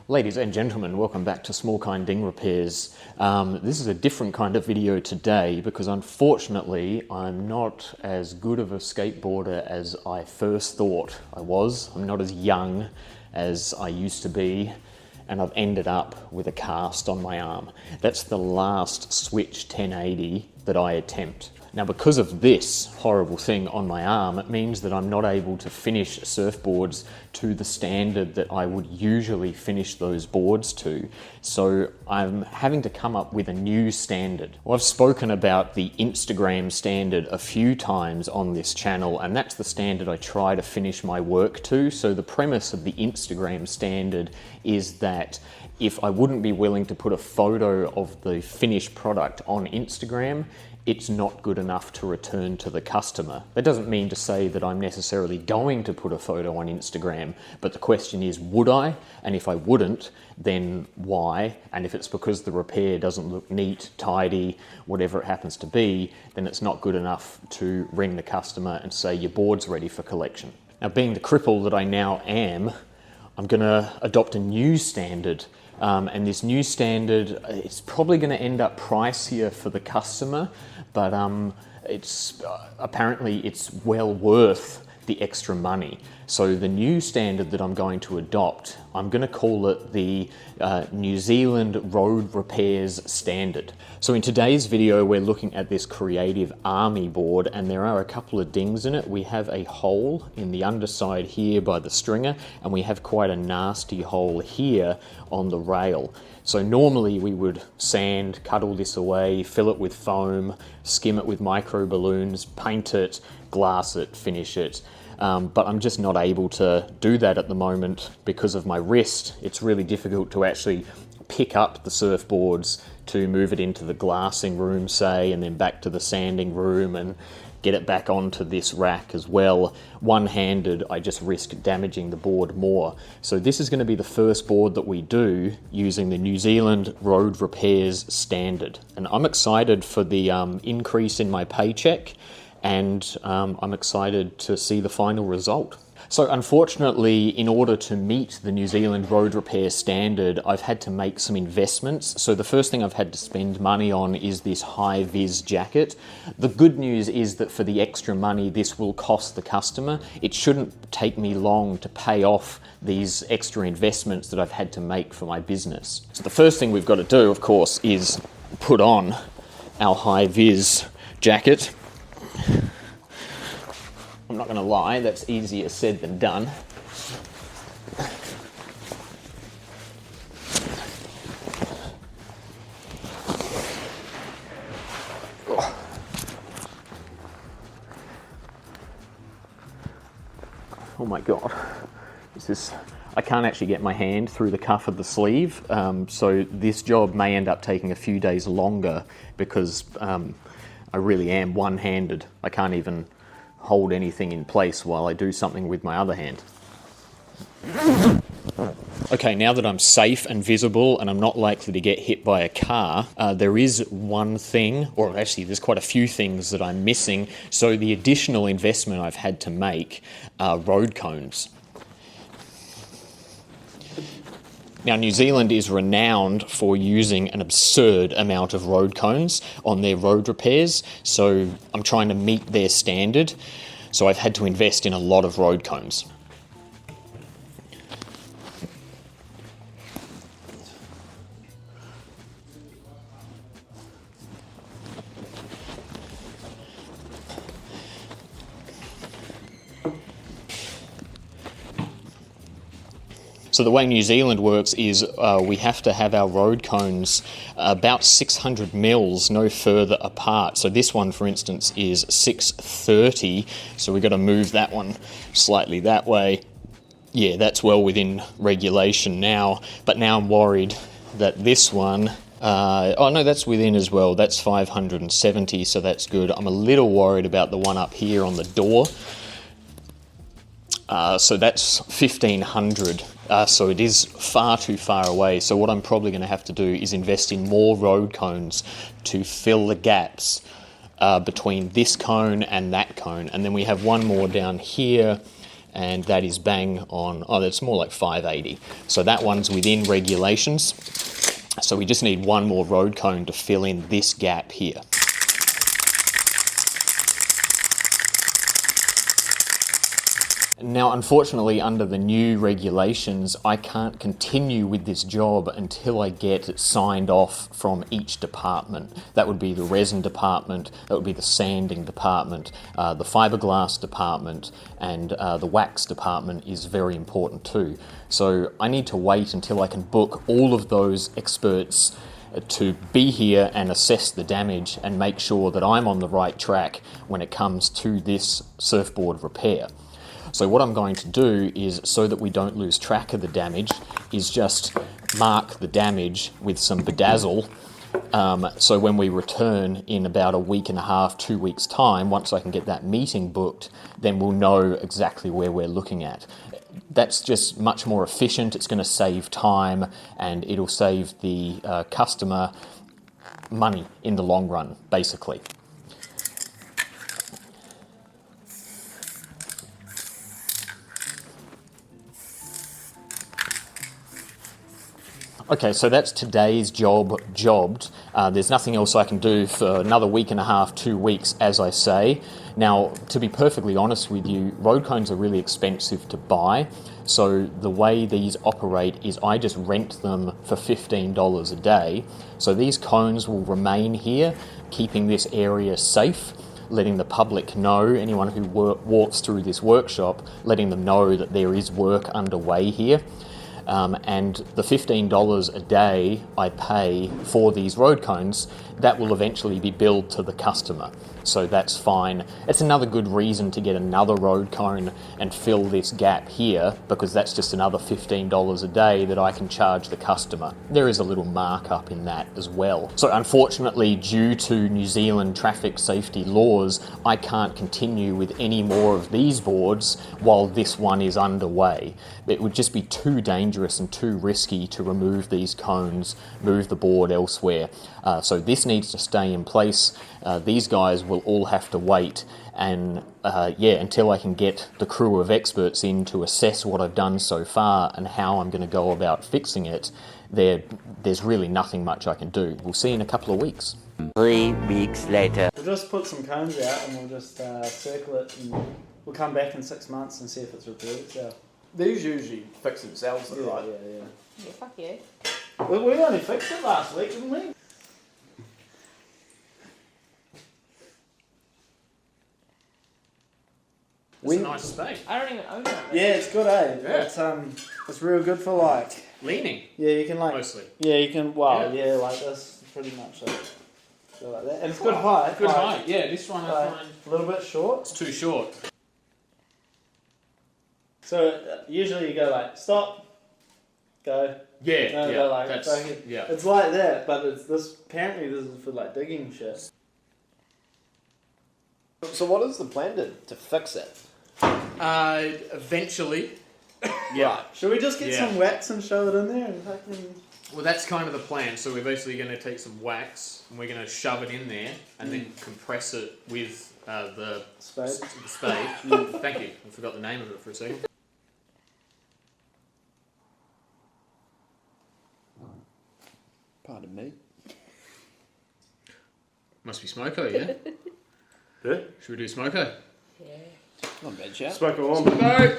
Ladies and gentlemen, welcome back to Small Kind Ding Repairs. This is a different kind of video today because unfortunately I'm not as good of a skateboarder as I first thought I was. I'm not as young as I used to be, and I've ended up with a cast on my arm. That's the last switch 1080 that I attempt. Now, because of this horrible thing on my arm, it means that I'm not able to finish surfboards to the standard that I would usually finish those boards to. So I'm having to come up with a new standard. Well, I've spoken about the Instagram standard a few times on this channel, and that's the standard I try to finish my work to. So the premise of the Instagram standard is that if I wouldn't be willing to put a photo of the finished product on Instagram, it's not good enough to return to the customer. That doesn't mean to say that I'm necessarily going to put a photo on Instagram, but the question is, would I? And if I wouldn't, then why? And if it's because the repair doesn't look neat, tidy, whatever it happens to be, then it's not good enough to ring the customer and say your board's ready for collection. Now, being the cripple that I now am, I'm gonna adopt a new standard. And this new standard, it's probably going to end up pricier for the customer, but apparently it's well worth the extra money. So the new standard that I'm going to adopt, I'm going to call it the New Zealand Road Repairs Standard. So in today's video, we're looking at this Creative Army board, and there are a couple of dings in it. We have a hole in the underside here by the stringer, and we have quite a nasty hole here on the rail. So normally we would sand, cut all this away, fill it with foam, skim it with micro balloons, paint it, glass it, finish it. But I'm just not able to do that at the moment because of my wrist. It's really difficult to actually pick up the surfboards to move it into the glassing room, say, and then back to the sanding room and get it back onto this rack as well. One-handed, I just risk damaging the board more. So this is going to be the first board that we do using the New Zealand Road Repairs Standard. And I'm excited for the increase in my paycheck, and I'm excited to see the final result. So unfortunately, in order to meet the New Zealand Road Repair Standard, I've had to make some investments. So the first thing I've had to spend money on is this high-vis jacket. The good news is that for the extra money this will cost the customer, it shouldn't take me long to pay off these extra investments that I've had to make for my business. So the first thing we've got to do, of course, is put on our high-vis jacket. I'm not going to lie, that's easier said than done. Oh my God, I can't actually get my hand through the cuff of the sleeve, so this job may end up taking a few days longer because I really am one-handed. I can't even hold anything in place while I do something with my other hand. Okay, now that I'm safe and visible and I'm not likely to get hit by a car, there is one thing, or actually there's quite a few things that I'm missing. So the additional investment I've had to make are road cones. Now, New Zealand is renowned for using an absurd amount of road cones on their road repairs, so I'm trying to meet their standard, so I've had to invest in a lot of road cones. So the way New Zealand works is we have to have our road cones about 600 mils, no further apart. So this one, for instance, is 630. So we've got to move that one slightly that way. Yeah, that's well within regulation now. But now I'm worried that this one, oh no, that's within as well. That's 570, so that's good. I'm a little worried about the one up here on the door. So that's 1500. So it is far too far away. So what I'm probably going to have to do is invest in more road cones to fill the gaps between this cone and that cone. And then we have one more down here and that is bang on, oh, that's more like 580. So that one's within regulations. So we just need one more road cone to fill in this gap here. Now, unfortunately, under the new regulations, I can't continue with this job until I get it signed off from each department. That would be the resin department, that would be the sanding department, the fiberglass department, and the wax department is very important too. So I need to wait until I can book all of those experts to be here and assess the damage and make sure that I'm on the right track when it comes to this surfboard repair. So what I'm going to do is, so that we don't lose track of the damage, is just mark the damage with some bedazzle. So when we return in about a week and a half, 2 weeks time, once I can get that meeting booked, then we'll know exactly where we're looking at. That's just much more efficient, it's going to save time, and it'll save the customer money in the long run, basically. Okay, so that's today's jobbed. There's nothing else I can do for another week and a half, 2 weeks, as I say. Now, to be perfectly honest with you, road cones are really expensive to buy. So the way these operate is I just rent them for $15 a day. So these cones will remain here, keeping this area safe, letting the public know, anyone who walks through this workshop, letting them know that there is work underway here. And the $15 a day I pay for these road cones, that will eventually be billed to the customer. So that's fine. It's another good reason to get another road cone and fill this gap here, because that's just another $15 a day that I can charge the customer. There is a little markup in that as well. So unfortunately, due to New Zealand traffic safety laws, I can't continue with any more of these boards while this one is underway. It would just be too dangerous and too risky to remove these cones, move the board elsewhere. So this needs to stay in place. These guys will all have to wait, and until I can get the crew of experts in to assess what I've done so far and how I'm going to go about fixing it, there's really nothing much I can do. We'll see in a couple of weeks. 3 weeks later. We'll just put some cones out and we'll just circle it, and we'll come back in 6 months and see if it's repaired itself. These usually fix themselves, though, right? Yeah, fuck you. We only fixed it last week, didn't we? It's a nice space. I don't even own that. Yeah, it's good, eh? Yeah. It's real good for like. Leaning. Yeah, you can like. Mostly. Yeah, you can. Well, Yeah. yeah, like this, pretty much. Go like that, and it's good height. Good like, height. Yeah, this one I find a little bit short. it's too short. So usually you go like stop, go. Yeah, No, yeah. go like That's fucking- yeah. It's like that, but it's this. Apparently, this is for like digging shit. So what is the plan to fix it? Eventually. Yeah. Should we just get Yeah. some wax and shove it in there and fucking? Well, that's kind of the plan. So we're basically going to take some wax and we're going to shove it in there and then compress it with the Spade. the spade. Thank you. I forgot the name of it for a second. Pardon me. Must be Smoko, yeah? Yeah. Should we do Smoko? Yeah. Not a bad shout. Smoke on. Smoko!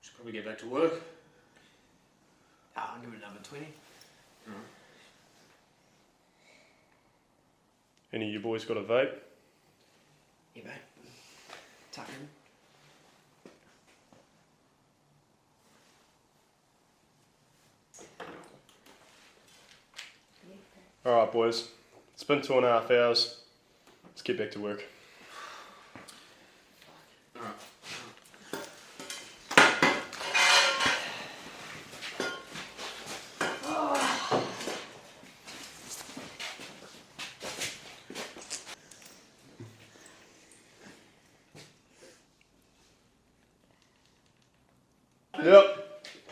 Should probably get back to work. I'll give it another 20. Any of you boys got a vape? Yeah, mate. Tuck in. Alright boys, it's been 2.5 hours. Let's get back to work.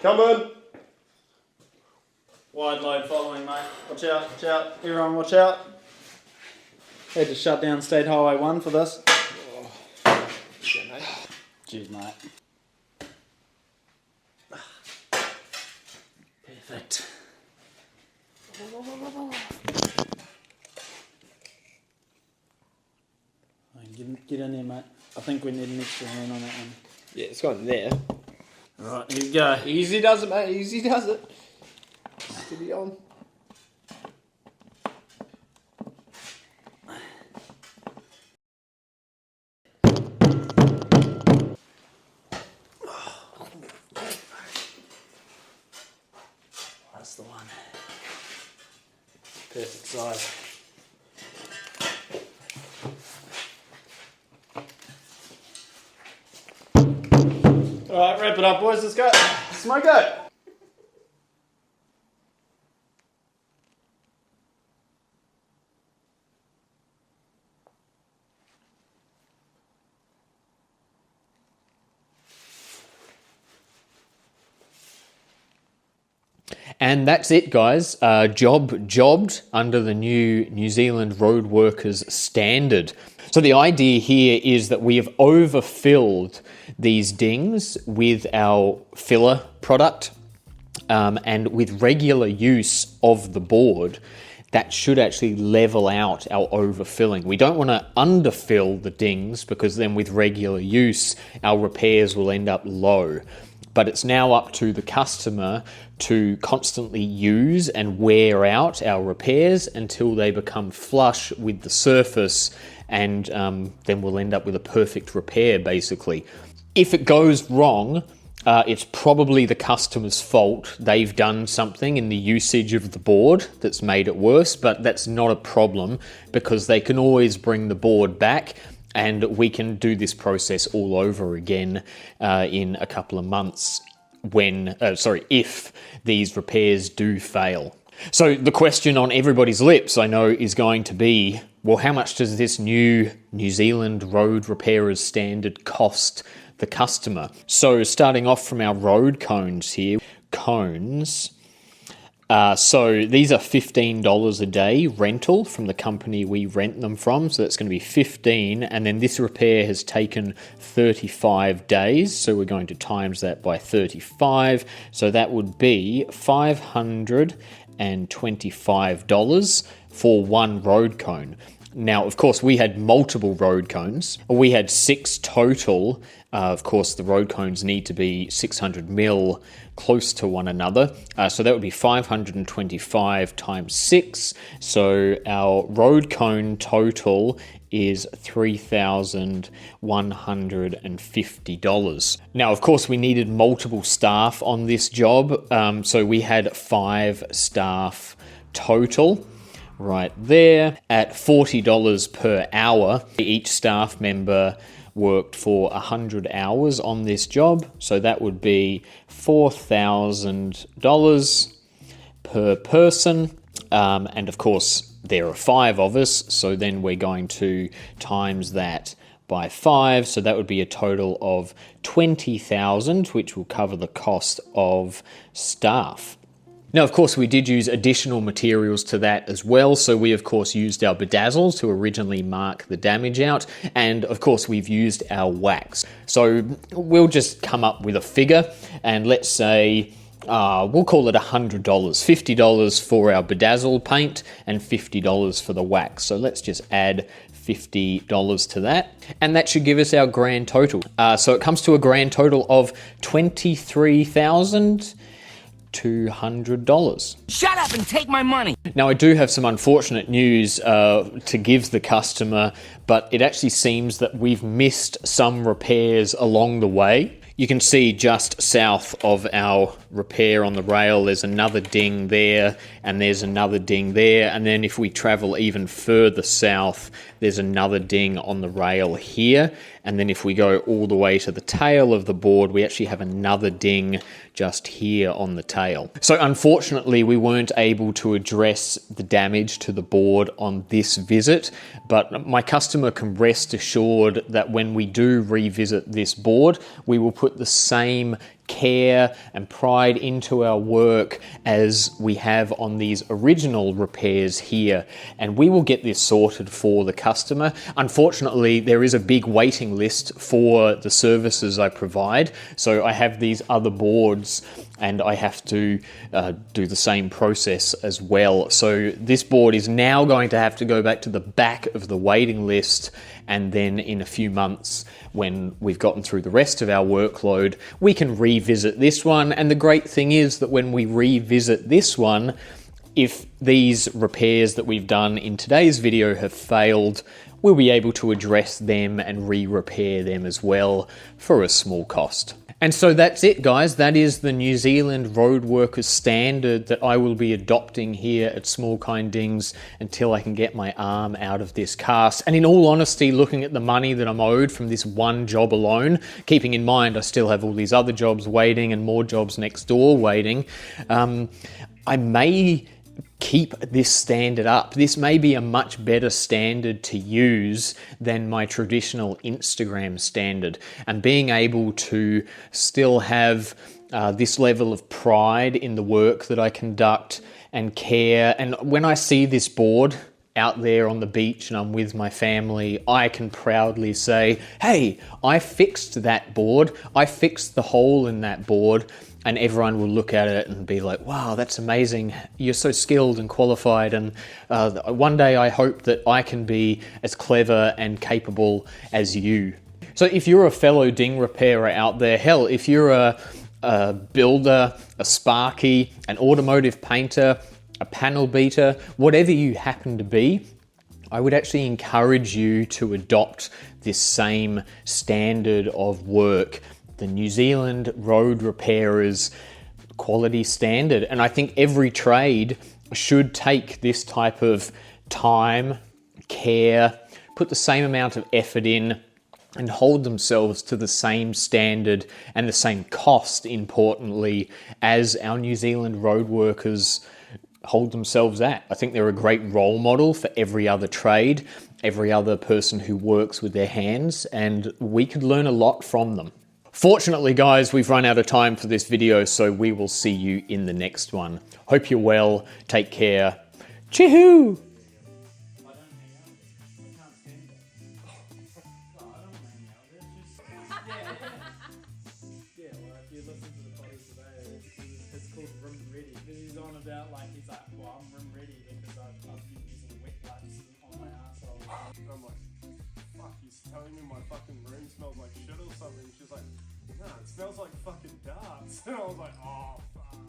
Coming. Wide load following, mate. Watch out, watch out. Everyone watch out. Had to shut down State Highway 1 for this. Cheers, mate. Perfect. Get in there, mate. I think we need an extra hand on that one. Yeah, it's gone there. Alright, here we go. Easy does it, mate. Easy does it. Steady on. That's the one. Perfect size. Alright, wrap it up, boys. Let's go. Smoke it. And that's it, guys. Jobbed under the new New Zealand roadworkers standard. So the idea here is that we have overfilled these dings with our filler product, and with regular use of the board, that should actually level out our overfilling. We don't want to underfill the dings, because then with regular use, our repairs will end up low. But it's now up to the customer to constantly use and wear out our repairs until they become flush with the surface, and then we'll end up with a perfect repair, basically. If it goes wrong, it's probably the customer's fault. They've done something in the usage of the board that's made it worse, but that's not a problem, because they can always bring the board back, and we can do this process all over again in a couple of months if these repairs do fail. So the question on everybody's lips, I know, is going to be, well, how much does this new New Zealand road repairers standard cost the customer? So starting off from our road cones here, so these are $15 a day rental from the company we rent them from. So that's going to be 15. And then this repair has taken 35 days. So we're going to times that by 35. So that would be $525 for one road cone. Now, of course, we had multiple road cones. We had 6 total. Of course, the road cones need to be 600 mil close to one another. So that would be 525 times 6. So our road cone total is $3,150. Now, of course, we needed multiple staff on this job. So we had 5 staff total. Right there at $40 per hour. Each staff member worked for 100 hours on this job, so that would be $4,000 per person, and of course there are 5 of us, so then we're going to times that by 5, so that would be a total of $20,000, which will cover the cost of staff. Now, of course, we did use additional materials to that as well. So we, of course, used our bedazzles to originally mark the damage out. And, of course, we've used our wax. So we'll just come up with a figure. And let's say we'll call it $100. $50 for our bedazzle paint and $50 for the wax. So let's just add $50 to that. And that should give us our grand total. So it comes to a grand total of $23,200. Shut up and take my money. Now, I do have some unfortunate news to give the customer, but it actually seems that we've missed some repairs along the way. You can see just south of our repair on the rail, there's another ding there, and there's another ding there. And then if we travel even further south, there's another ding on the rail here. And then if we go all the way to the tail of the board, we actually have another ding just here on the tail. So unfortunately, we weren't able to address the damage to the board on this visit, but my customer can rest assured that when we do revisit this board, we will put the same care and pride into our work as we have on these original repairs here, and we will get this sorted for the customer. Unfortunately, there is a big waiting list for the services I provide, so I have these other boards and I have to do the same process as well. So this board is now going to have to go back to the back of the waiting list, and then in a few months, when we've gotten through the rest of our workload, we can revisit this one. And the great thing is that when we revisit this one, if these repairs that we've done in today's video have failed, we'll be able to address them and re-repair them as well for a small cost. And so that's it, guys. That is the New Zealand roadworkers standard that I will be adopting here at Small Kind Dings until I can get my arm out of this cast. And in all honesty, looking at the money that I'm owed from this one job alone, keeping in mind I still have all these other jobs waiting and more jobs next door waiting, I may keep this standard up. This may be a much better standard to use than my traditional Instagram standard, and being able to still have this level of pride in the work that I conduct and care. And when I see this board out there on the beach and I'm with my family, I can proudly say, hey, I fixed that board. I fixed the hole in that board. And everyone will look at it and be like, wow, that's amazing. You're so skilled and qualified. And one day I hope that I can be as clever and capable as you. So if you're a fellow ding repairer out there, hell, if you're a builder, a sparky, an automotive painter, a panel beater, whatever you happen to be, I would actually encourage you to adopt this same standard of work, the New Zealand road repairers quality standard. And I think every trade should take this type of time, care, put the same amount of effort in, and hold themselves to the same standard and the same cost, importantly, as our New Zealand road workers hold themselves at. I think they're a great role model for every other trade, every other person who works with their hands, and we could learn a lot from them. Fortunately, guys, we've run out of time for this video, so we will see you in the next one. Hope you're well. Take care. Chihoo! Yeah, well, if you listen to the body today, it's called room ready. He's on about he's like, well, I'm room ready because I've been using wet wipes on my arsehole. I'm like, fuck, he's telling me my fucking room smells like shit or something. She's like, nah, it smells like fucking darts. And I was like, oh, fuck.